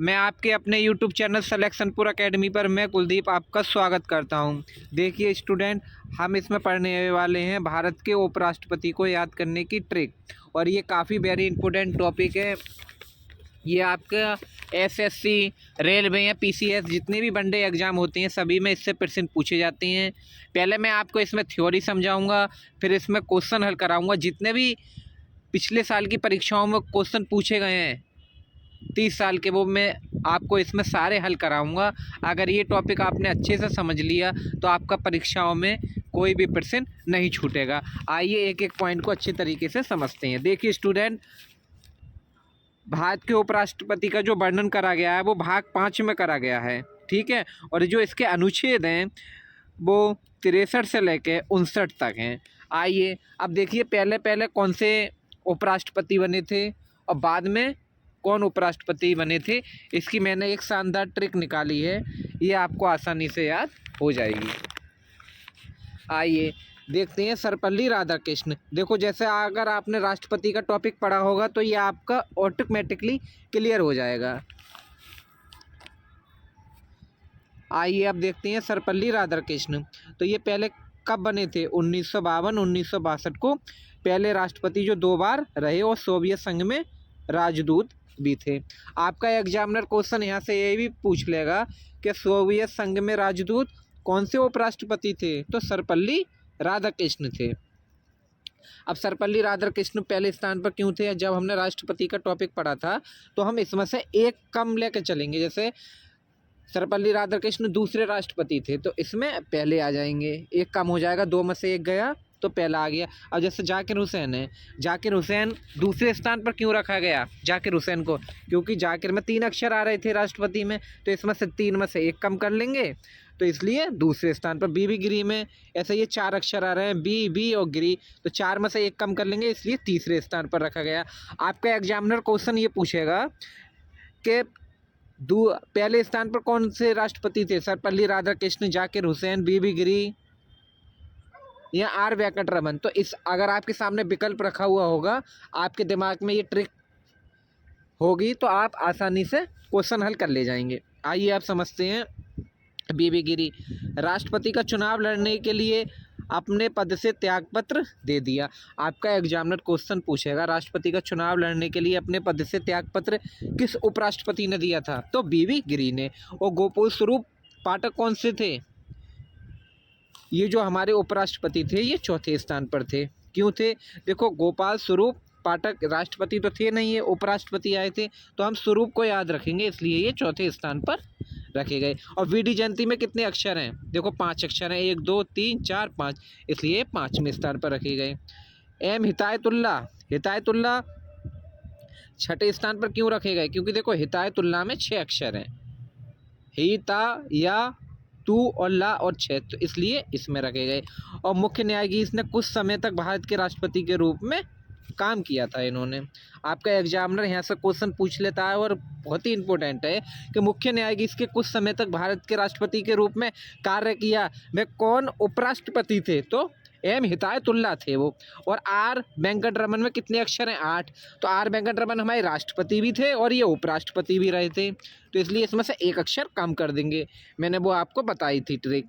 मैं आपके अपने YouTube चैनल सिलेक्शनपुर एकेडमी पर मैं कुलदीप आपका स्वागत करता हूं। देखिए स्टूडेंट, हम इसमें पढ़ने वाले हैं भारत के उपराष्ट्रपति को याद करने की ट्रिक, और ये काफ़ी वेरी इंपॉर्टेंट टॉपिक है। ये आपका एसएससी, रेलवे या पीसीएस जितने भी वनडे एग्ज़ाम होते हैं सभी में इससे प्रश्न पूछे जाते हैं। पहले मैं आपको इसमें थ्योरी समझाऊंगा, फिर इसमें क्वेश्चन हल कराऊंगा। जितने भी पिछले साल की परीक्षाओं में क्वेश्चन पूछे गए हैं 30 साल के, वो मैं आपको इसमें सारे हल कराऊंगा। अगर ये टॉपिक आपने अच्छे से समझ लिया तो आपका परीक्षाओं में कोई भी प्रश्न नहीं छूटेगा। आइए एक एक पॉइंट को अच्छे तरीके से समझते हैं। देखिए स्टूडेंट, भारत के उपराष्ट्रपति का जो वर्णन करा गया है वो भाग 5 में करा गया है, ठीक है। और जो इसके अनुच्छेद हैं वो 63 से लेकर 59 तक हैं। आइए अब देखिए, पहले पहले कौन से उपराष्ट्रपति बने थे और बाद में कौन उपराष्ट्रपति बने थे, इसकी मैंने एक शानदार ट्रिक निकाली है, ये आपको आसानी से याद हो जाएगी। आइए देखते हैं। सर्वपल्ली राधाकृष्ण। देखो, जैसे अगर आपने राष्ट्रपति का टॉपिक पढ़ा होगा तो ये आपका ऑटोमेटिकली क्लियर हो जाएगा। आइए अब देखते हैं सर्वपल्ली राधाकृष्ण। तो ये पहले कब बने थे? 1952-1962 को पहले राष्ट्रपति जो 2 बार रहे और सोवियत संघ में राजदूत भी थे। आपका एग्जामिनर क्वेश्चन यहाँ से ये भी पूछ लेगा कि सोवियत संघ में राजदूत कौन से उपराष्ट्रपति थे? तो सर्वपल्ली राधाकृष्ण थे। अब सर्वपल्ली राधाकृष्ण पहले स्थान पर क्यों थे? जब हमने राष्ट्रपति का टॉपिक पढ़ा था तो हम इसमें से एक कम लेकर चलेंगे। जैसे सर्वपल्ली राधाकृष्ण दूसरे राष्ट्रपति थे तो इसमें पहले आ जाएंगे, एक कम हो जाएगा, 2 में से एक गया तो पहला आ गया। अब जैसे जाकिर हुसैन है, जाकिर हुसैन दूसरे स्थान पर क्यों रखा गया जाकिर हुसैन को? क्योंकि जाकिर में 3 अक्षर आ रहे थे राष्ट्रपति में, तो इसमें से 3 में से एक कम कर लेंगे तो इसलिए दूसरे स्थान पर। बीबी गिरी में ऐसे ये 4 अक्षर आ रहे हैं, बी और गिरी, तो 4 में से एक कम कर लेंगे इसलिए तीसरे स्थान पर रखा गया। आपका एग्जामिनर क्वेश्चन ये पूछेगा कि पहले स्थान पर कौन से राष्ट्रपति थे? सर्वपल्ली राधाकृष्ण, जाकिर हुसैन, बीबी गिरी या आर वेंकटरमन। तो इस अगर आपके सामने विकल्प रखा हुआ होगा, आपके दिमाग में ये ट्रिक होगी तो आप आसानी से क्वेश्चन हल कर ले जाएंगे। आइए आप समझते हैं। बीबी गिरी राष्ट्रपति का चुनाव लड़ने के लिए अपने पद से त्यागपत्र दे दिया। आपका एग्जामिनर क्वेश्चन पूछेगा राष्ट्रपति का चुनाव लड़ने के लिए अपने पद से त्यागपत्र किस उपराष्ट्रपति ने दिया था? तो बीबी गिरी ने। और गोपाल स्वरूप पाठक कौन से थे? ये जो हमारे उपराष्ट्रपति थे ये चौथे स्थान पर थे। क्यों थे? देखो, गोपाल स्वरूप पाठक राष्ट्रपति तो थे नहीं, ये उपराष्ट्रपति आए थे, तो हम स्वरूप को याद रखेंगे, इसलिए ये चौथे स्थान पर रखे गए। और वीडी जयंती में कितने अक्षर हैं? देखो 5 अक्षर हैं, 1 2 3 4 5, इसलिए 5वें स्थान पर रखे गए। एम हिदायतुल्लाह, हिदायतुल्लाह 6ठे स्थान पर क्यों रखे गए? क्योंकि देखो हिदायतुल्लाह में 6 अक्षर हैं, ही, ता, या, तू और ला और 6, तो इसलिए इसमें रखे गए। और मुख्य न्यायाधीश ने कुछ समय तक भारत के राष्ट्रपति के रूप में काम किया था इन्होंने। आपका एग्जामिनर यहाँ से क्वेश्चन पूछ लेता है और बहुत ही इंपॉर्टेंट है कि मुख्य न्यायाधीश के कुछ समय तक भारत के राष्ट्रपति के रूप में कार्य किया, वे कौन उपराष्ट्रपति थे? तो एम हिदायतुल्लाह थे वो। और आर वेंकटरमन में कितने अक्षर हैं? 8, तो आर वेंकटरमन हमारे राष्ट्रपति भी थे और ये उपराष्ट्रपति भी रहे थे, तो इसलिए इसमें से एक अक्षर कम कर देंगे। मैंने वो आपको बताई थी ट्रिक।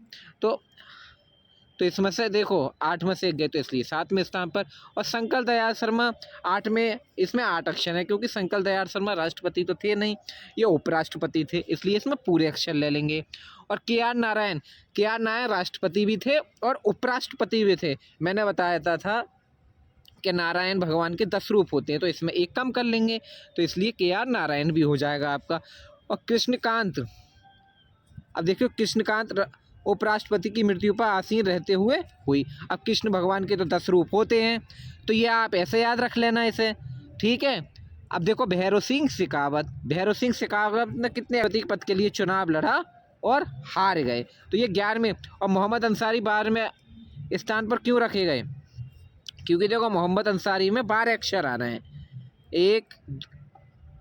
तो इसमें से देखो 8 में से एक गए तो इसलिए 7वें स्थान पर। और शंकर दयाल शर्मा 8 में, इसमें 8 अक्षर है क्योंकि शंकर दयाल शर्मा राष्ट्रपति तो थे नहीं, ये उपराष्ट्रपति थे, इसलिए इसमें पूरे अक्षर ले लेंगे। और के आर नारायण राष्ट्रपति भी थे और उपराष्ट्रपति भी थे। मैंने बताया था कि नारायण भगवान के 10 रूप होते हैं, तो इसमें एक कम कर लेंगे तो इसलिए के आर नारायण भी हो जाएगा आपका। और कृष्णकांत, अब देखियो कृष्णकांत उपराष्ट्रपति की मृत्यु पर आसीन रहते हुए हुई। अब कृष्ण भगवान के तो 10 रूप होते हैं, तो ये आप ऐसे याद रख लेना इसे, ठीक है। अब देखो भैरव सिंह शेखावत ने कितने राष्ट्रपति पद के लिए चुनाव लड़ा और हार गए? तो ये 11वें। और मोहम्मद अंसारी 12वें स्थान पर क्यों रखे गए? क्योंकि देखो मोहम्मद अंसारी में 12 अक्षर आ रहे हैं, 1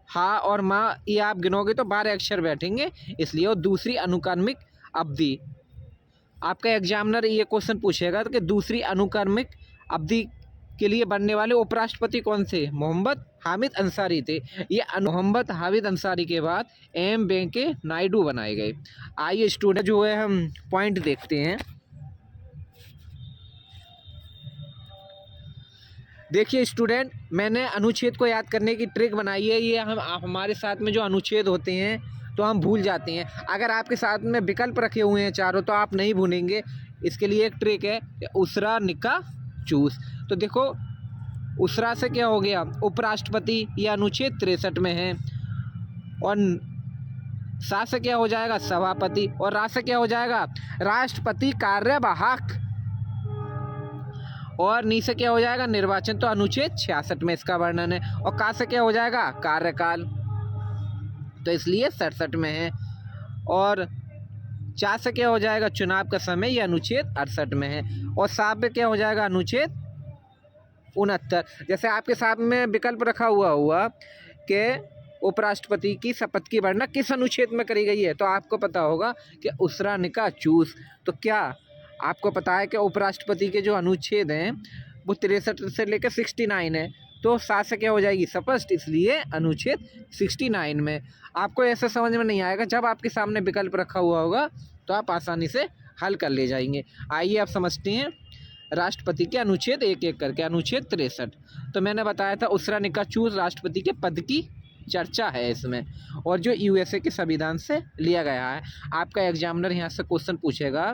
हा और माँ, ये आप गिनोगे तो 12 अक्षर बैठेंगे, इसलिए। और दूसरी अनुक्रमिक अवधि, आपका एग्जामिनर ये क्वेश्चन पूछेगा कि दूसरी अनुक्रमिक अवधि के लिए बनने वाले उपराष्ट्रपति कौन से? मोहम्मद हामिद अंसारी थे। ये मोहम्मद हामिद अंसारी के बाद एम वेंकैया नायडू बनाए गए। आइए स्टूडेंट जो है हम पॉइंट देखते हैं। देखिए स्टूडेंट, मैंने अनुच्छेद को याद करने की ट्रिक बनाई है। ये हमारे साथ में जो अनुच्छेद होते हैं तो हम भूल जाते हैं। अगर आपके साथ में विकल्प रखे हुए हैं चारों तो आप नहीं भूलेंगे। इसके लिए एक ट्रिक है, उसरा निका चूस। तो देखो उसरा से क्या हो गया, उपराष्ट्रपति, ये अनुच्छेद 63 में है। और सा से क्या हो जाएगा, सभापति। और रा से क्या हो जाएगा, राष्ट्रपति कार्यवाहक। और नी से क्या हो जाएगा, निर्वाचन। तो अनुच्छेद 66 में इसका वर्णन है। और का से क्या हो जाएगा, कार्यकाल, तो इसलिए 67 में है। और चा से क्या हो जाएगा, चुनाव का समय, ये अनुच्छेद 68 में है। और सा पे क्या हो जाएगा, अनुच्छेद 69। जैसे आपके साथ में विकल्प रखा हुआ कि उपराष्ट्रपति की शपथ की वर्णना किस अनुच्छेद में करी गई है, तो आपको पता होगा कि उसरा निका चूस। तो क्या आपको पता है कि उपराष्ट्रपति के जो अनुच्छेद हैं वो 63 से लेकर 69 है। तो सा से क्या हो जाएगी, स्पष्ट, इसलिए अनुच्छेद 69 में। आपको ऐसा समझ में नहीं आएगा, जब आपके सामने विकल्प रखा हुआ होगा तो आप आसानी से हल कर ले जाएंगे। आइए आप समझते हैं राष्ट्रपति के अनुच्छेद एक एक करके। अनुच्छेद 63, तो मैंने बताया था उसरा निका चूस राष्ट्रपति के पद की चर्चा है इसमें, और जो यूएसए के संविधान से लिया गया है। आपका एग्जामिनर यहाँ से क्वेश्चन पूछेगा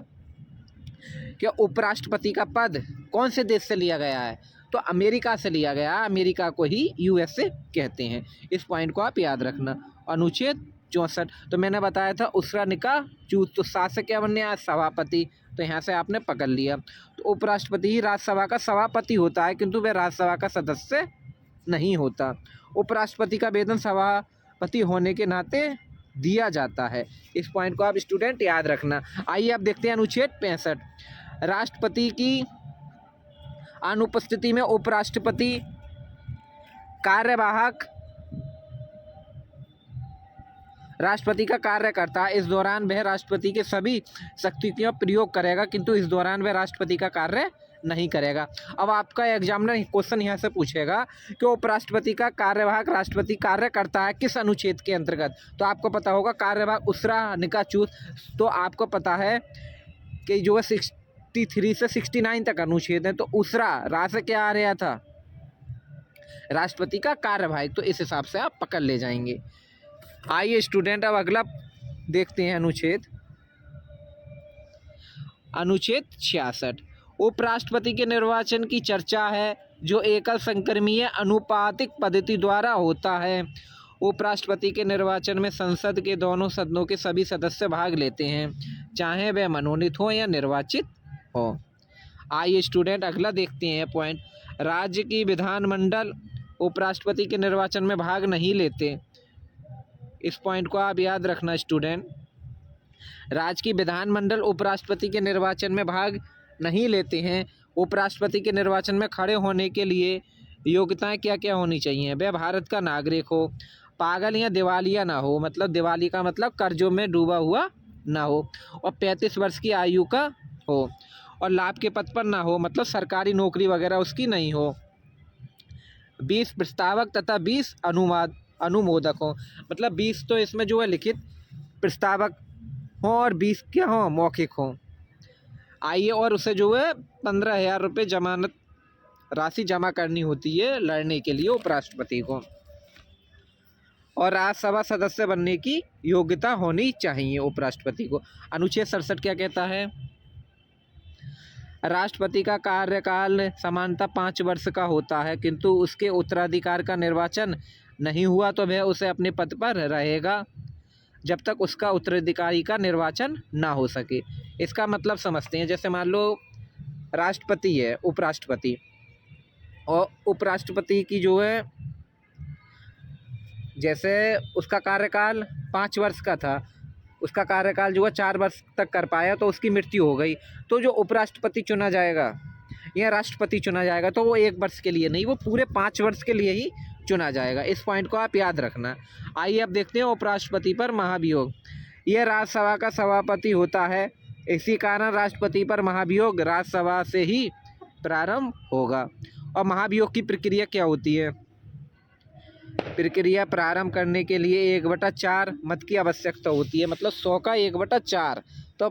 कि उपराष्ट्रपति का पद कौन से देश से लिया गया है, तो अमेरिका से लिया गया है। अमेरिका को ही यूएसए कहते हैं। इस पॉइंट को आप याद रखना। अनुच्छेद 64, तो मैंने बताया था उसरा निका चूस, तो सा से क्या बनने आया, सभापति। तो यहाँ से आपने पकड़ लिया। तो उपराष्ट्रपति ही राज्यसभा का सभापति होता है, किंतु वह राज्यसभा का सदस्य नहीं होता। उपराष्ट्रपति का वेतन सभापति होने के नाते दिया जाता है। इस पॉइंट को आप स्टूडेंट याद रखना। आइए आप देखते हैं अनुच्छेद 65। राष्ट्रपति की अनुपस्थिति में उपराष्ट्रपति कार्यवाहक राष्ट्रपति का कार्य करता है। इस दौरान वह राष्ट्रपति के सभी शक्तियों का प्रयोग करेगा, किंतु इस दौरान वह राष्ट्रपति का कार्य नहीं करेगा। अब आपका एग्जामिनर क्वेश्चन यहाँ से पूछेगा कि उपराष्ट्रपति का कार्यवाहक राष्ट्रपति कार्य करता है किस अनुच्छेद के अंतर्गत, तो आपको पता होगा कार्यवाहक उसरा निका चूस। तो आपको पता है कि जो है 63 से 69 तक अनुच्छेद है, तो उसरा रा से क्या आ रहा था, राष्ट्रपति का कार्यवाहक। तो इस हिसाब से आप पकड़ ले जाएंगे। आइए स्टूडेंट अब अगला देखते हैं अनुच्छेद 66। उपराष्ट्रपति के निर्वाचन की चर्चा है, जो एकल संक्रमीय अनुपातिक पद्धति द्वारा होता है। उपराष्ट्रपति के निर्वाचन में संसद के दोनों सदनों के सभी सदस्य भाग लेते हैं, चाहे वे मनोनीत हो या निर्वाचित हो। आइए स्टूडेंट अगला देखते हैं पॉइंट। राज्य की विधानमंडल उपराष्ट्रपति के निर्वाचन में भाग नहीं लेते। इस पॉइंट को आप याद रखना स्टूडेंट। राज्य की विधानमंडल उपराष्ट्रपति के निर्वाचन में भाग नहीं लेते हैं। उपराष्ट्रपति के निर्वाचन में खड़े होने के लिए योग्यताएं क्या क्या होनी चाहिए, वह भारत का नागरिक हो, पागल या दिवालिया ना हो, मतलब दिवाली का मतलब कर्जों में डूबा हुआ ना हो, और 35 वर्ष की आयु का हो, और लाभ के पद पर ना हो, मतलब सरकारी नौकरी वगैरह उसकी नहीं हो। 20 प्रस्तावक तथा 20 अनुमोदक हो, मतलब 20 तो इसमें जो है लिखित प्रस्तावक हों और 20 क्या हों, मौखिक हों। आइए, और उसे जो है 15,000 रुपये जमानत राशि जमा करनी होती है लड़ने के लिए उपराष्ट्रपति को, और राज्यसभा सदस्य बनने की योग्यता होनी चाहिए उपराष्ट्रपति को। अनुच्छेद 67 क्या कहता है, राष्ट्रपति का कार्यकाल सामान्यतः 5 वर्ष का होता है, किंतु उसके उत्तराधिकार का निर्वाचन नहीं हुआ तो वह उसे अपने पद पर रहेगा जब तक उसका उत्तराधिकारी का निर्वाचन ना हो सके। इसका मतलब समझते हैं। जैसे मान लो राष्ट्रपति है, उपराष्ट्रपति, और उपराष्ट्रपति की जो है जैसे उसका कार्यकाल 5 वर्ष का था, उसका कार्यकाल जो है 4 वर्ष तक कर पाया, तो उसकी मृत्यु हो गई, तो जो उपराष्ट्रपति चुना जाएगा या राष्ट्रपति चुना जाएगा तो वो 1 वर्ष के लिए नहीं, वो पूरे 5 वर्ष के लिए ही चुना जाएगा। इस पॉइंट को आप याद रखना। आइए अब देखते हैं उपराष्ट्रपति पर महाभियोग। यह राज्यसभा का सभापति होता है, इसी कारण राष्ट्रपति पर महाभियोग राज्यसभा से ही प्रारंभ होगा। और महाभियोग की प्रक्रिया क्या होती है, प्रक्रिया प्रारंभ करने के लिए 1/4 मत की आवश्यकता होती है, मतलब 100 का 1/4 तो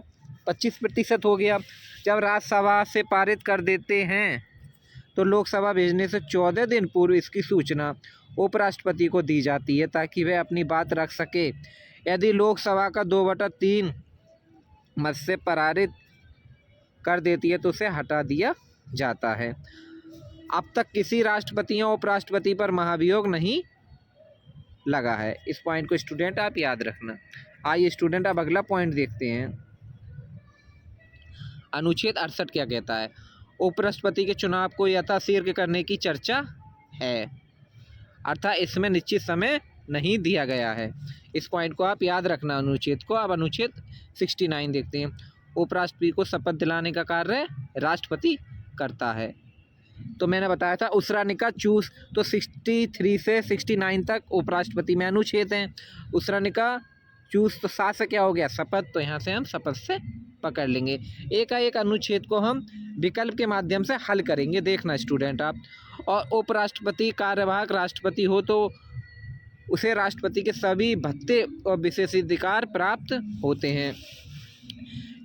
25% हो गया। जब राज्यसभा से पारित कर देते हैं तो लोकसभा भेजने से 14 दिन पूर्व इसकी सूचना उपराष्ट्रपति को दी जाती है ताकि वह अपनी बात रख सके। यदि लोकसभा का 2/3 मत से पारित कर देती है तो उसे हटा दिया जाता है। अब तक किसी राष्ट्रपति या उपराष्ट्रपति पर महाभियोग नहीं लगा है। इस पॉइंट को स्टूडेंट आप याद रखना। आइए स्टूडेंट अब अगला पॉइंट देखते हैं। अनुच्छेद 68 क्या कहता है? उपराष्ट्रपति के चुनाव को यथाशीघ्र करने की चर्चा है, अर्थात इसमें निश्चित समय नहीं दिया गया है। इस पॉइंट को आप याद रखना अनुच्छेद को। अब अनुच्छेद 69 देखते हैं। उपराष्ट्रपति को शपथ दिलाने का कार्य राष्ट्रपति करता है। तो मैंने बताया था उसरानिका चूस, तो 63 से 69 तक उपराष्ट्रपति में अनुच्छेद हैं। उसरानिका चूस तो 7 से क्या हो गया? शपथ। तो यहाँ से हम शपथ से पकड़ लेंगे। एक अनुच्छेद को हम विकल्प के माध्यम से हल करेंगे, देखना स्टूडेंट आप। और उपराष्ट्रपति कार्यवाहक राष्ट्रपति हो तो उसे राष्ट्रपति के सभी भत्ते और विशेषाधिकार प्राप्त होते हैं।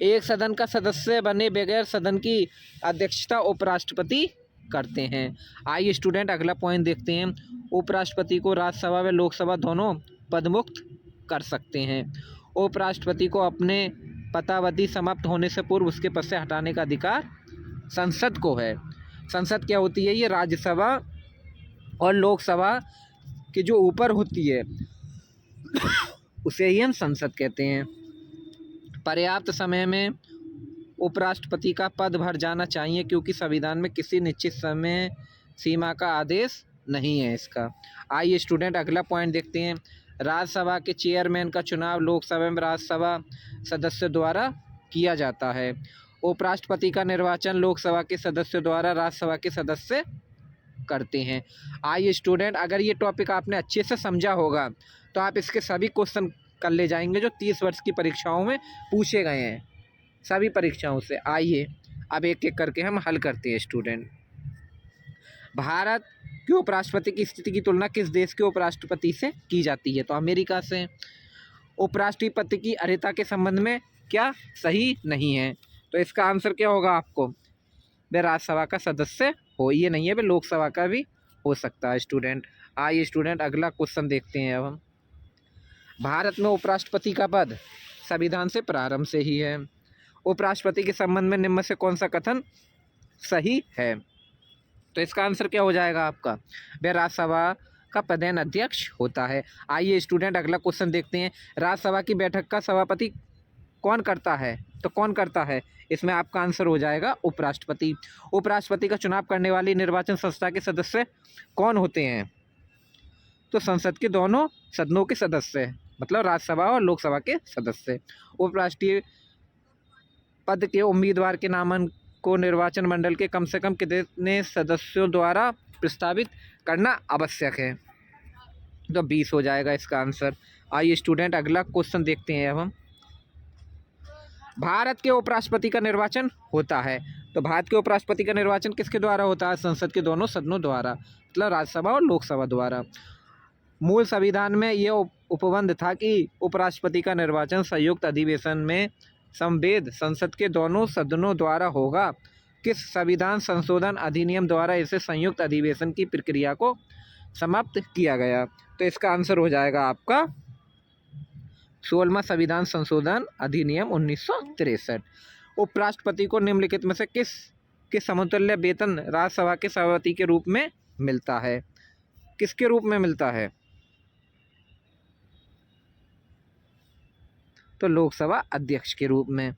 एक सदन का सदस्य बने बगैर सदन की अध्यक्षता उपराष्ट्रपति करते हैं। आइए स्टूडेंट अगला पॉइंट देखते हैं। उपराष्ट्रपति को राज्यसभा व लोकसभा दोनों पदमुक्त कर सकते हैं। उपराष्ट्रपति को अपने पदावधि समाप्त होने से पूर्व उसके पद से हटाने का अधिकार संसद को है। संसद क्या होती है? ये राज्यसभा और लोकसभा के जो ऊपर होती है उसे ही हम संसद कहते हैं। पर्याप्त समय में उपराष्ट्रपति का पद भर जाना चाहिए क्योंकि संविधान में किसी निश्चित समय सीमा का आदेश नहीं है इसका। आइए स्टूडेंट अगला पॉइंट देखते हैं। राज्यसभा के चेयरमैन का चुनाव लोकसभा में राज्यसभा सदस्य द्वारा किया जाता है। उपराष्ट्रपति का निर्वाचन लोकसभा के सदस्यों द्वारा राज्यसभा के सदस्य करते हैं। आइए स्टूडेंट, अगर ये टॉपिक आपने अच्छे से समझा होगा तो आप इसके सभी क्वेश्चन कर ले जाएंगे जो 30 वर्ष की परीक्षाओं में पूछे गए हैं, सभी परीक्षाओं से। आइए अब एक एक करके हम हल करते हैं स्टूडेंट। भारत के उपराष्ट्रपति की स्थिति की तुलना किस देश के उपराष्ट्रपति से की जाती है? तो अमेरिका से। उपराष्ट्रपति की अर्हता के संबंध में क्या सही नहीं है? तो इसका आंसर क्या होगा आपको? वह राज्यसभा का सदस्य हो, ये नहीं है, वह लोकसभा का भी हो सकता है स्टूडेंट। आइए स्टूडेंट अगला क्वेश्चन देखते हैं अब हम। भारत में उपराष्ट्रपति का पद संविधान से प्रारंभ से ही है। उपराष्ट्रपति के संबंध में निम्न में से कौन सा कथन सही है? तो इसका आंसर क्या हो जाएगा आपका? वह राज्यसभा का प्रधान अध्यक्ष होता है। आइए स्टूडेंट अगला क्वेश्चन देखते हैं। राज्यसभा की बैठक का सभापति कौन करता है? तो कौन करता है? इसमें आपका आंसर हो जाएगा उपराष्ट्रपति। उपराष्ट्रपति का चुनाव करने वाली निर्वाचन संस्था के सदस्य कौन होते हैं? तो संसद के दोनों सदनों के सदस्य, मतलब राज्यसभा और लोकसभा के सदस्य। उपराष्ट्रीय पद के उम्मीदवार के नामांकन को निर्वाचन मंडल के कम से कम कितने सदस्यों द्वारा प्रस्तावित करना आवश्यक है? तो 20 हो जाएगा इसका आंसर। आइए स्टूडेंट अगला क्वेश्चन देखते हैं अब हम। भारत के उपराष्ट्रपति का निर्वाचन होता है। तो भारत के उपराष्ट्रपति का निर्वाचन किसके द्वारा होता है? संसद के दोनों सदनों द्वारा, मतलब राज्यसभा और लोकसभा द्वारा। मूल संविधान में यह उपबंध था कि उपराष्ट्रपति का निर्वाचन संयुक्त अधिवेशन में संवेद संसद के दोनों सदनों द्वारा होगा। किस संविधान संशोधन अधिनियम द्वारा इसे संयुक्त अधिवेशन की प्रक्रिया को समाप्त किया गया? तो इसका आंसर हो जाएगा आपका 16वां संविधान संशोधन अधिनियम 1963। उपराष्ट्रपति को निम्नलिखित में से किसके समतुल्य वेतन राज्यसभा के सभापति के रूप में मिलता है? किसके रूप में मिलता है? तो लोकसभा अध्यक्ष के रूप में।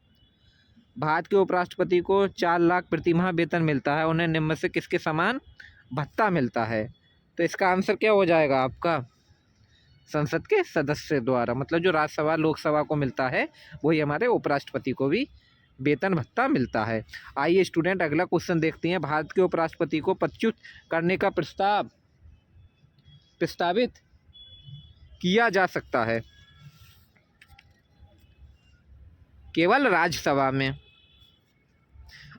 भारत के उपराष्ट्रपति को 4 लाख प्रति माह वेतन मिलता है। उन्हें निम्न में से किसके समान भत्ता मिलता है? तो इसका आंसर क्या हो जाएगा आपका? संसद के सदस्य द्वारा, मतलब जो राज्यसभा लोकसभा को मिलता है वही हमारे उपराष्ट्रपति को भी वेतन भत्ता मिलता है। आइए स्टूडेंट अगला क्वेश्चन देखते हैं। भारत के उपराष्ट्रपति को पदच्युत करने का प्रस्तावित किया जा सकता है केवल राज्यसभा में।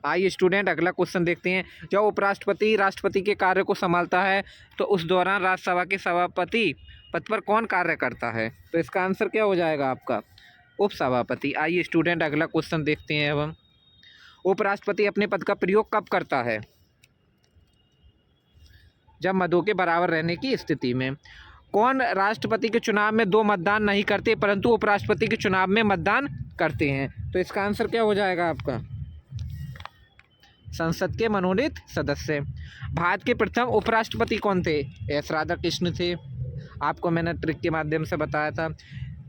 आइए स्टूडेंट अगला क्वेश्चन देखते हैं। जब उपराष्ट्रपति राष्ट्रपति के कार्य को संभालता है तो उस दौरान राज्यसभा के सभापति पद पर कौन कार्य करता है? तो इसका आंसर क्या हो जाएगा आपका? उपसभापति। आइए स्टूडेंट अगला क्वेश्चन देखते हैं। अब हम उपराष्ट्रपति अपने पद का प्रयोग कब करता है? जब मदों के बराबर रहने की स्थिति में। कौन राष्ट्रपति के चुनाव में 2 मतदान नहीं करते परंतु उपराष्ट्रपति के चुनाव में मतदान करते हैं? तो इसका आंसर क्या हो जाएगा आपका? संसद के मनोनीत सदस्य। भारत के प्रथम उपराष्ट्रपति कौन थे? एस राधाकृष्ण थे। आपको मैंने ट्रिक के माध्यम से बताया था।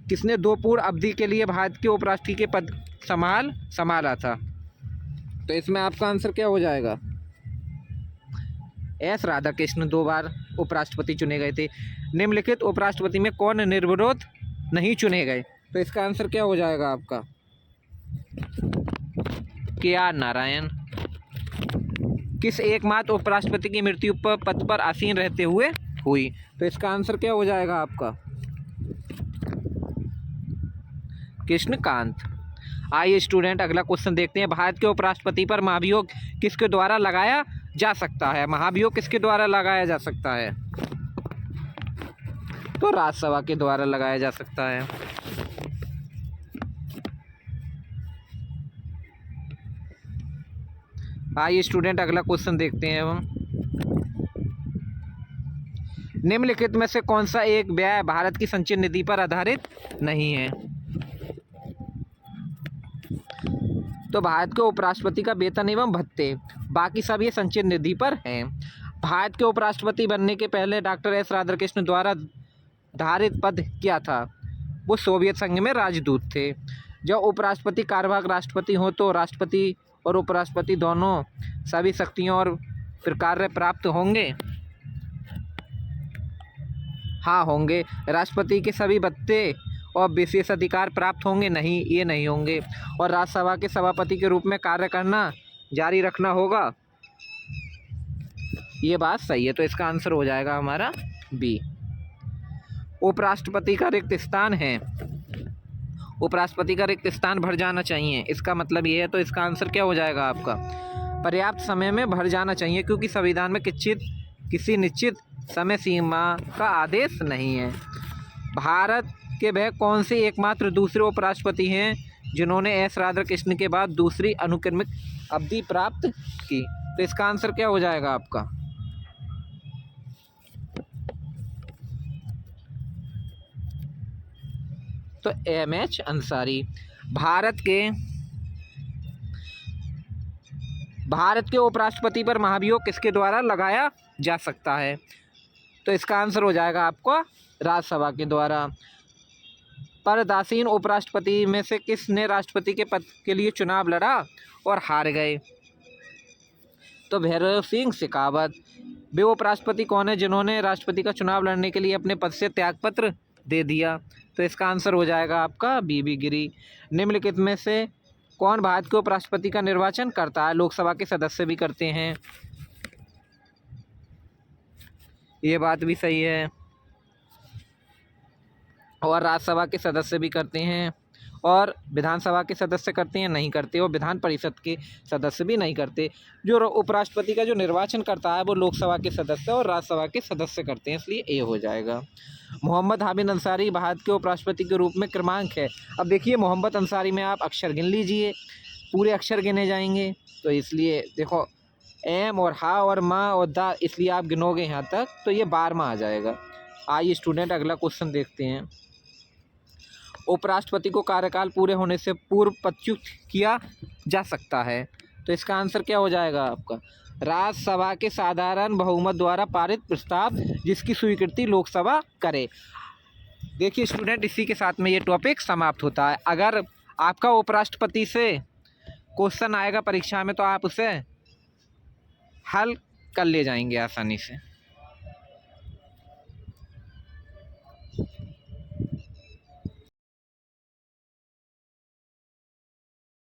किसने 2 पूर्ण अवधि के लिए भारत के उपराष्ट्रपति के पद संभाला था? तो इसमें आपका आंसर क्या हो जाएगा? एस राधाकृष्ण 2 बार उपराष्ट्रपति चुने गए थे। निम्नलिखित उपराष्ट्रपति में कौन निर्विरोध नहीं चुने गए? तो इसका आंसर क्या हो जाएगा आपका? के.आर. नारायण। किस एकमात्र उपराष्ट्रपति की मृत्यु पद पर आसीन रहते हुए हुई? तो इसका आंसर क्या हो जाएगा आपका? कृष्णकांत। आइए स्टूडेंट अगला क्वेश्चन देखते हैं। भारत के उपराष्ट्रपति पर महाभियोग किसके द्वारा लगाया जा सकता है? महाभियोग किसके द्वारा लगाया जा सकता है? तो राज्यसभा के द्वारा लगाया जा सकता है। आइए स्टूडेंट अगला क्वेश्चन देखते हैं। हम निम्नलिखित में से कौन सा एक व्यय भारत की संचयन निधि पर आधारित नहीं है? तो भारत के उपराष्ट्रपति का वेतन एवं भत्ते, बाकी सब ये संचयन निधि पर हैं। भारत के उपराष्ट्रपति बनने के पहले डॉक्टर एस राधाकृष्ण द्वारा धारित पद क्या था? वो सोवियत संघ में राजदूत थे। जब उपराष्ट्रपति कार्यवाहक राष्ट्रपति हो तो राष्ट्रपति और उपराष्ट्रपति दोनों सभी शक्तियों और कार्य प्राप्त होंगे? हाँ होंगे। राष्ट्रपति के सभी भत्ते और विशेष अधिकार प्राप्त होंगे? नहीं, ये नहीं होंगे। और राज्यसभा के सभापति के रूप में कार्य करना जारी रखना होगा? ये बात सही है। तो इसका आंसर हो जाएगा हमारा बी। उपराष्ट्रपति का रिक्त स्थान है, उपराष्ट्रपति का रिक्त स्थान भर जाना चाहिए, इसका मतलब ये है। तो इसका आंसर क्या हो जाएगा आपका? पर्याप्त समय में भर जाना चाहिए, क्योंकि संविधान में किसी निश्चित समय सीमा का आदेश नहीं है। भारत के वह कौन से एकमात्र दूसरे उपराष्ट्रपति हैं जिन्होंने एस राधाकृष्ण के बाद दूसरी अनुक्रमिक अवधि प्राप्त की? तो इसका आंसर क्या हो जाएगा आपका? तो एम.एच. अंसारी। भारत के उपराष्ट्रपति पर महाभियोग किसके द्वारा लगाया जा सकता है? तो इसका आंसर हो जाएगा आपको राज्यसभा के द्वारा। पदसीन उपराष्ट्रपति में से किसने राष्ट्रपति के पद के लिए चुनाव लड़ा और हार गए? तो भैरव सिंह शेखावत। वे उपराष्ट्रपति कौन है जिन्होंने राष्ट्रपति का चुनाव लड़ने के लिए अपने पद से त्यागपत्र दे दिया? तो इसका आंसर हो जाएगा आपका बी.बी. गिरी। निम्नलिखित में से कौन भारत के उपराष्ट्रपति का निर्वाचन करता है? लोकसभा के सदस्य भी करते हैं, ये बात भी सही है। और राज्यसभा के सदस्य भी करते हैं, और विधानसभा के सदस्य करते हैं? नहीं करते। और विधान परिषद के सदस्य भी नहीं करते। जो उपराष्ट्रपति का जो निर्वाचन करता है वो लोकसभा के सदस्य और राज्यसभा के सदस्य करते हैं, इसलिए ए हो जाएगा। मोहम्मद हामिद अंसारी भारत के उपराष्ट्रपति के रूप में क्रमांक है। अब देखिए मोहम्मद अंसारी में आप अक्षर गिन लीजिए, पूरे अक्षर गिने जाएंगे, तो इसलिए देखो एम और हा और माँ और दा, इसलिए आप गिनोगे यहाँ तक तो ये 12वां आ जाएगा। आइए स्टूडेंट अगला क्वेश्चन देखते हैं। उपराष्ट्रपति को कार्यकाल पूरे होने से पूर्व पदच्युत किया जा सकता है? तो इसका आंसर क्या हो जाएगा आपका? राज्यसभा के साधारण बहुमत द्वारा पारित प्रस्ताव जिसकी स्वीकृति लोकसभा करे। देखिए स्टूडेंट, इसी के साथ में ये टॉपिक समाप्त होता है। अगर आपका उपराष्ट्रपति से क्वेश्चन आएगा परीक्षा में तो आप उसे हल कर ले जाएंगे आसानी से।